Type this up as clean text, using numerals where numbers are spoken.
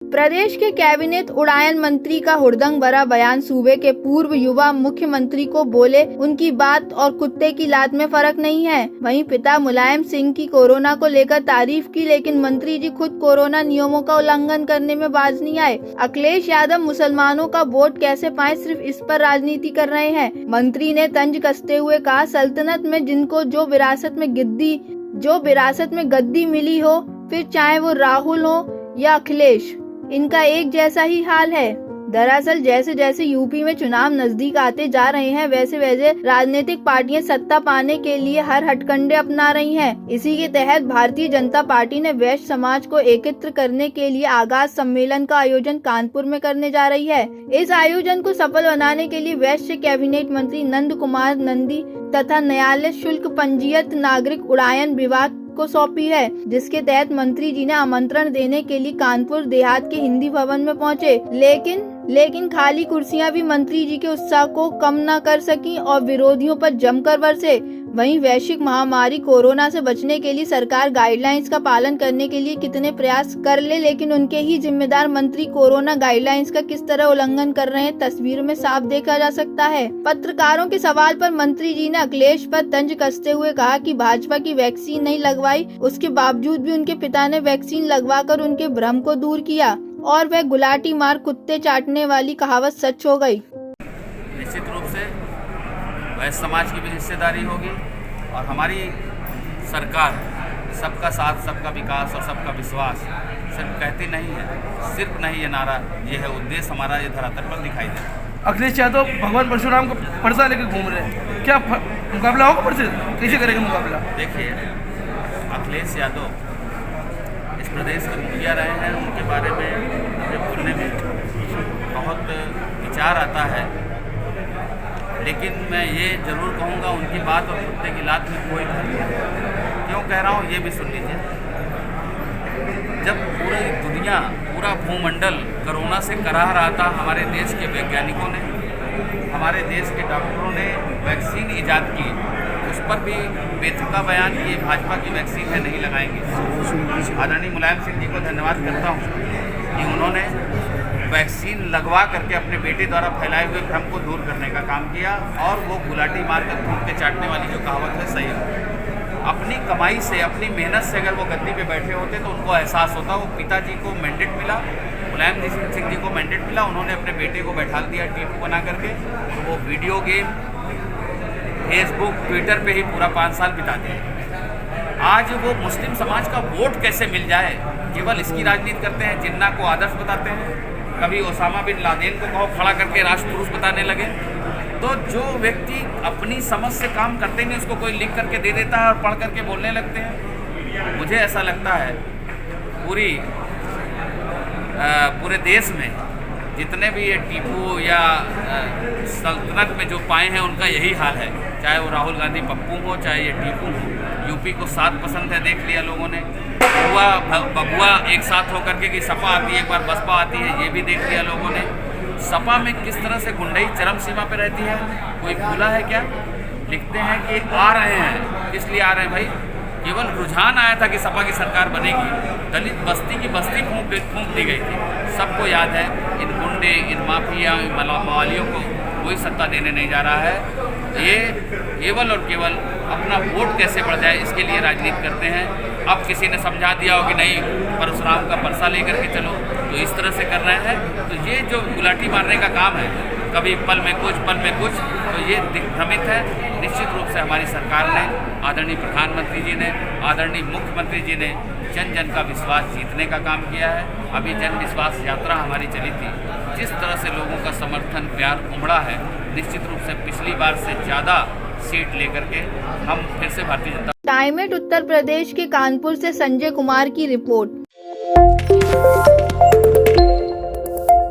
प्रदेश के कैबिनेट उड़ायन मंत्री का हुड़दंग भरा बयान। सूबे के पूर्व युवा मुख्यमंत्री को बोले उनकी बात और कुत्ते की लात में फर्क नहीं है। वहीं पिता मुलायम सिंह की कोरोना को लेकर तारीफ की, लेकिन मंत्री जी खुद कोरोना नियमों का उल्लंघन करने में बाज नहीं आए। अखिलेश यादव मुसलमानों का वोट कैसे पाए, सिर्फ इस पर राजनीति कर रहे हैं। मंत्री ने तंज कसते हुए कहा, सल्तनत में जिनको जो विरासत में गद्दी मिली हो, फिर चाहे वो राहुल हो या अखिलेश, इनका एक जैसा ही हाल है। दरअसल जैसे जैसे यूपी में चुनाव नजदीक आते जा रहे हैं, वैसे वैसे राजनीतिक पार्टियां सत्ता पाने के लिए हर हथकंडे अपना रही हैं। इसी के तहत भारतीय जनता पार्टी ने वैश्य समाज को एकत्र करने के लिए आगाज सम्मेलन का आयोजन कानपुर में करने जा रही है। इस आयोजन को सफल बनाने के लिए वैश्य कैबिनेट मंत्री नंद कुमार नंदी तथा न्यायालय शुल्क पंजीयत नागरिक उड़ायन विभाग को सौंपी है, जिसके तहत मंत्री जी ने आमंत्रण देने के लिए कानपुर देहात के हिंदी भवन में पहुंचे। लेकिन खाली कुर्सियां भी मंत्री जी के उत्साह को कम न कर सकी और विरोधियों पर जमकर बरसे। वहीं वैश्विक महामारी कोरोना से बचने के लिए सरकार गाइडलाइंस का पालन करने के लिए कितने प्रयास कर ले, लेकिन उनके ही जिम्मेदार मंत्री कोरोना गाइडलाइंस का किस तरह उल्लंघन कर रहे हैं, तस्वीर में साफ देखा जा सकता है। पत्रकारों के सवाल पर मंत्री जी ने अखिलेश पर तंज कसते हुए कहा कि भाजपा की वैक्सीन नहीं लगवाई, उसके बावजूद भी उनके पिता ने वैक्सीन लगवाकर उनके भ्रम को दूर किया और वह गुलाटी मार कुत्ते चाटने वाली कहावत सच हो गई। निश्चित रूप से वैश्य समाज की भी हिस्सेदारी होगी और हमारी सरकार सबका साथ, सबका विकास और सबका विश्वास सिर्फ कहती नहीं है, सिर्फ नहीं, ये नारा, ये है उद्देश्य हमारा, ये धरातल पर दिखाई देता। अखिलेश यादव भगवान परशुराम को पर्चा लेकर घूम रहे हैं, क्या मुकाबला होगा पर्चे? कैसे करेंगे मुकाबला? देखिए, अखिलेश यादव इस प्रदेश के मुखिया रहे हैं, उनके बारे में मुझे बोलने में बहुत विचार आता है, लेकिन मैं ये जरूर कहूँगा उनकी बात और कुत्ते की लात में कोई फर्क नहीं। क्यों कह रहा हूँ ये भी सुन लीजिए। जब पूरी दुनिया, पूरा भूमंडल कोरोना से कराह रहा था, हमारे देश के वैज्ञानिकों ने, हमारे देश के डॉक्टरों ने वैक्सीन ईजाद की, उस पर भी बेतुका बयान किए भाजपा की वैक्सीन है, नहीं लगाएंगे। आदरणीय मुलायम सिंह जी को धन्यवाद करता हूँ कि उन्होंने वैक्सीन लगवा करके अपने बेटे द्वारा फैलाए हुए भ्रम को दूर करने का काम किया और वो गुलाटी मारकर फूंक के चाटने वाली जो कहावत है सही है। अपनी कमाई से, अपनी मेहनत से अगर वो गद्दी पे बैठे होते तो उनको एहसास होता। वो पिताजी को मैंडेट मिला, मुलायम सिंह जी को मैंडेट मिला, उन्होंने अपने बेटे को बैठा दिया टीपू बना करके, तो वो वीडियो गेम, फेसबुक, ट्विटर पे ही पूरा 5 साल बिता दिए। आज वो मुस्लिम समाज का वोट कैसे मिल जाए, केवल इसकी राजनीति करते हैं। जिन्ना को आदर्श बताते हैं, कभी ओसामा बिन लादेन को कहो खड़ा करके राष्ट्रपुरुष बताने लगे। तो जो व्यक्ति अपनी समझ से काम करते नहीं, उसको कोई लिख करके दे देता है और पढ़ करके बोलने लगते हैं। मुझे ऐसा लगता है पूरे देश में जितने भी ये टीपू या सल्तनत में जो पाए हैं, उनका यही हाल है। चाहे वो राहुल गांधी पप्पू हो, चाहे ये टीपू हो। यूपी को 7 पसंद है, देख लिया लोगों ने। बबुआ एक साथ होकर के कि सपा आती है, एक बार बसपा आती है, ये भी देख लिया लोगों ने। सपा में किस तरह से गुंडई चरम सीमा पे रहती है, कोई भूला है क्या? लिखते हैं कि आ रहे हैं, इसलिए आ रहे हैं भाई, केवल रुझान आया था कि सपा की सरकार बनेगी। दलित बस्ती की बस्ती फूंक दी गई थी। सबको याद है, इन गुंडे, इन माफिया, इन मवालियों को कोई सत्ता देने नहीं जा रहा है। ये केवल और केवल अपना वोट कैसे बढ़ जाए, इसके लिए राजनीति करते हैं। अब किसी ने समझा दिया हो कि नहीं, परशुराम का परसा लेकर के चलो, तो इस तरह से कर रहे हैं। तो ये जो गुलाटी मारने का काम है, कभी पल में कुछ, पल में कुछ, तो ये दिग्भ्रमित है। निश्चित रूप से हमारी सरकार ने, आदरणीय प्रधानमंत्री जी ने, आदरणीय मुख्यमंत्री जी ने जन जन का विश्वास जीतने का काम किया है। अभी जन विश्वास यात्रा हमारी चली थी, जिस तरह से लोगों का समर्थन, प्यार उमड़ा है, निश्चित रूप से पिछली बार से ज़्यादा सीट लेकर के हम फिर से भारतीय जनता। टाइम एट उत्तर प्रदेश के कानपुर से संजय कुमार की रिपोर्ट।